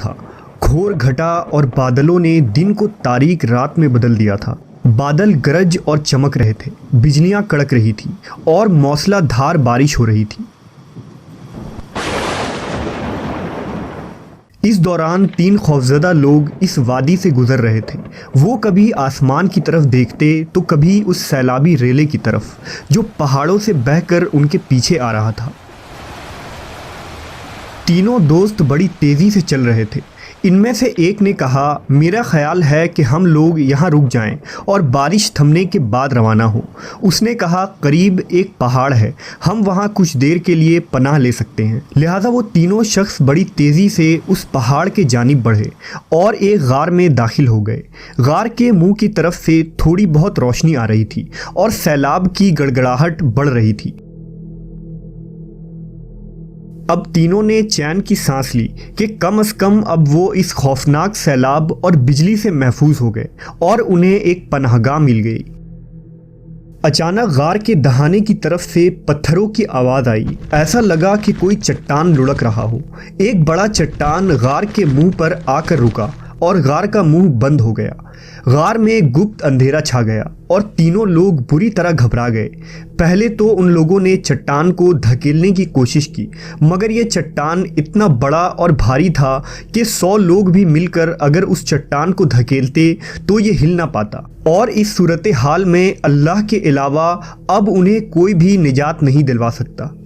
था। घोर घटा और बादलों ने दिन को तारीक रात में बदल दिया था। बादल गरज और चमक रहे थे, बिजलियां कड़क रही थी और मौसलाधार बारिश हो रही थी। इस दौरान 3 खौफजदा लोग इस वादी से गुजर रहे थे। वो कभी आसमान की तरफ देखते तो कभी उस सैलाबी रेले की तरफ जो पहाड़ों से बहकर उनके पीछे आ रहा था। तीनों दोस्त बड़ी तेज़ी से चल रहे थे। इनमें से एक ने कहा, मेरा ख्याल है कि हम लोग यहाँ रुक जाएं और बारिश थमने के बाद रवाना हो। उसने कहा, करीब एक पहाड़ है, हम वहाँ कुछ देर के लिए पनाह ले सकते हैं। लिहाजा वो तीनों शख्स बड़ी तेज़ी से उस पहाड़ के जानिब बढ़े और एक गार में दाखिल हो गए। गार के मुंह की तरफ से थोड़ी बहुत रोशनी आ रही थी और सैलाब की गड़गड़ाहट बढ़ रही थी। अब तीनों ने चैन की सांस ली कि कम से कम अब वो इस खौफनाक सैलाब और बिजली से महफूज हो गए और उन्हें एक पनाहगाह मिल गई। अचानक गार के दहाने की तरफ से पत्थरों की आवाज़ आई। ऐसा लगा कि कोई चट्टान लुढ़क रहा हो। एक बड़ा चट्टान गार के मुंह पर आकर रुका और गार का मुंह बंद हो गया। गार में गुप्त अंधेरा छा गया और तीनों लोग बुरी तरह घबरा गए। पहले तो उन लोगों ने चट्टान को धकेलने की कोशिश की, मगर यह चट्टान इतना बड़ा और भारी था कि 100 लोग भी मिलकर अगर उस चट्टान को धकेलते तो ये हिल ना पाता। और इस सूरत हाल में अल्लाह के अलावा अब उन्हें कोई भी निजात नहीं दिलवा सकता।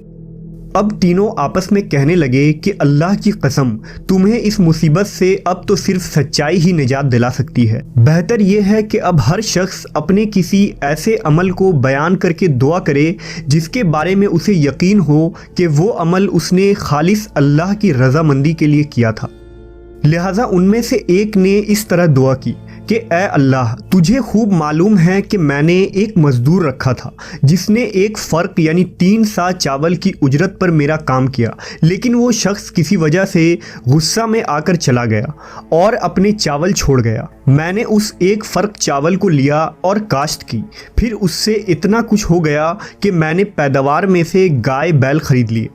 अब तीनों आपस में कहने लगे कि अल्लाह की कसम, तुम्हें इस मुसीबत से अब तो सिर्फ सच्चाई ही निजात दिला सकती है। बेहतर यह है कि अब हर शख्स अपने किसी ऐसे अमल को बयान करके दुआ करे जिसके बारे में उसे यकीन हो कि वो अमल उसने खालिस अल्लाह की रज़ामंदी के लिए किया था। लिहाजा उनमें से एक ने इस तरह दुआ की कि ए अल्लाह, तुझे खूब मालूम है कि मैंने एक मज़दूर रखा था जिसने एक फ़र्क यानी 3 सा चावल की उजरत पर मेरा काम किया, लेकिन वो शख्स किसी वजह से गुस्सा में आकर चला गया और अपने चावल छोड़ गया। मैंने उस एक फ़र्क चावल को लिया और काश्त की, फिर उससे इतना कुछ हो गया कि मैंने पैदावार में से गाय बैल खरीद लिए।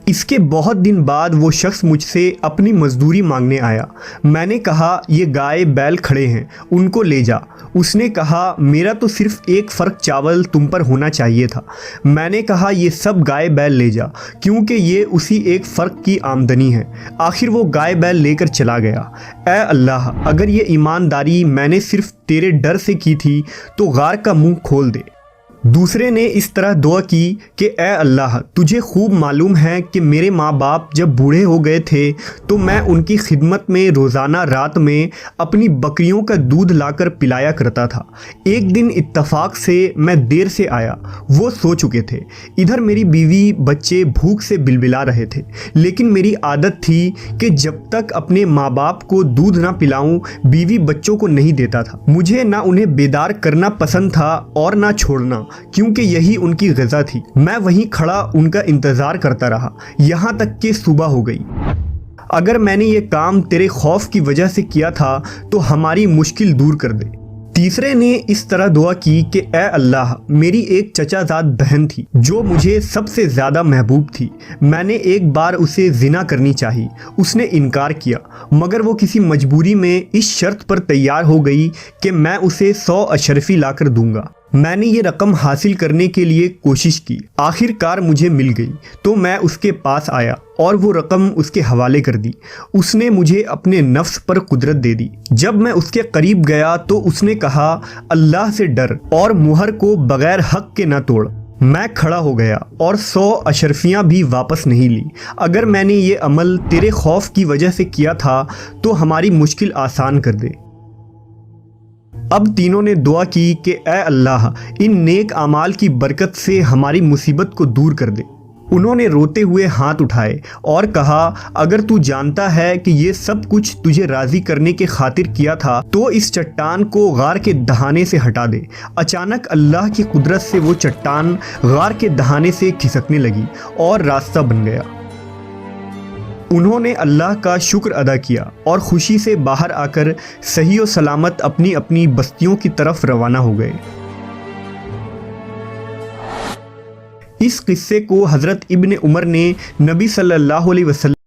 इसके बहुत दिन बाद वो शख्स मुझसे अपनी मजदूरी मांगने आया। मैंने कहा, ये गाय बैल खड़े हैं, उनको ले जा। उसने कहा, मेरा तो सिर्फ एक फ़र्क चावल तुम पर होना चाहिए था। मैंने कहा, ये सब गाय बैल ले जा, क्योंकि ये उसी एक फ़र्क की आमदनी है। आखिर वो गाय बैल लेकर चला गया। ए अल्लाह, अगर ये ईमानदारी मैंने सिर्फ तेरे डर से की थी तो गार का मुंह खोल दे। दूसरे ने इस तरह दुआ की कि ए अल्लाह, तुझे खूब मालूम है कि मेरे माँ बाप जब बूढ़े हो गए थे तो मैं उनकी खिदमत में रोज़ाना रात में अपनी बकरियों का दूध लाकर पिलाया करता था। एक दिन इत्तफाक से मैं देर से आया, वो सो चुके थे। इधर मेरी बीवी बच्चे भूख से बिलबिला रहे थे, लेकिन मेरी आदत थी कि जब तक अपने माँ बाप को दूध ना पिलाऊं बीवी बच्चों को नहीं देता था। मुझे ना उन्हें बेदार करना पसंद था और ना छोड़ना, क्योंकि यही उनकी ग़िज़ा थी। मैं वहीं खड़ा उनका इंतज़ार करता रहा यहाँ तक कि सुबह हो गई। अगर मैंने ये काम तेरे खौफ की वजह से किया था तो हमारी मुश्किल दूर कर दे। तीसरे ने इस तरह दुआ की कि ए अल्लाह, मेरी एक चचाजाद बहन थी जो मुझे सबसे ज़्यादा महबूब थी। मैंने एक बार उसे ज़िना करनी चाही, उसने इनकार किया, मगर वो किसी मजबूरी में इस शर्त पर तैयार हो गई कि मैं उसे 100 अशरफी लाकर दूंगा। मैंने ये रकम हासिल करने के लिए कोशिश की, आखिरकार मुझे मिल गई तो मैं उसके पास आया और वो रकम उसके हवाले कर दी। उसने मुझे अपने नफ्स पर कुदरत दे दी। जब मैं उसके करीब गया तो उसने कहा, अल्लाह से डर और मुहर को बगैर हक के न तोड़। मैं खड़ा हो गया और 100 अशरफियाँ भी वापस नहीं ली। अगर मैंने ये अमल तेरे खौफ की वजह से किया था तो हमारी मुश्किल आसान कर दे। अब तीनों ने दुआ की कि ए अल्लाह, इन नेक आमाल की बरकत से हमारी मुसीबत को दूर कर दे। उन्होंने रोते हुए हाथ उठाए और कहा, अगर तू जानता है कि ये सब कुछ तुझे राज़ी करने के खातिर किया था तो इस चट्टान को गार के दहाने से हटा दे। अचानक अल्लाह की कुदरत से वो चट्टान गार के दहाने से खिसकने लगी और रास्ता बन गया। उन्होंने अल्लाह का शुक्र अदा किया और खुशी से बाहर आकर सही और सलामत अपनी अपनी बस्तियों की तरफ रवाना हो गए। इस किस्से को हज़रत इब्न उमर ने नबी सल्लल्लाहु अलैहि वसल्लम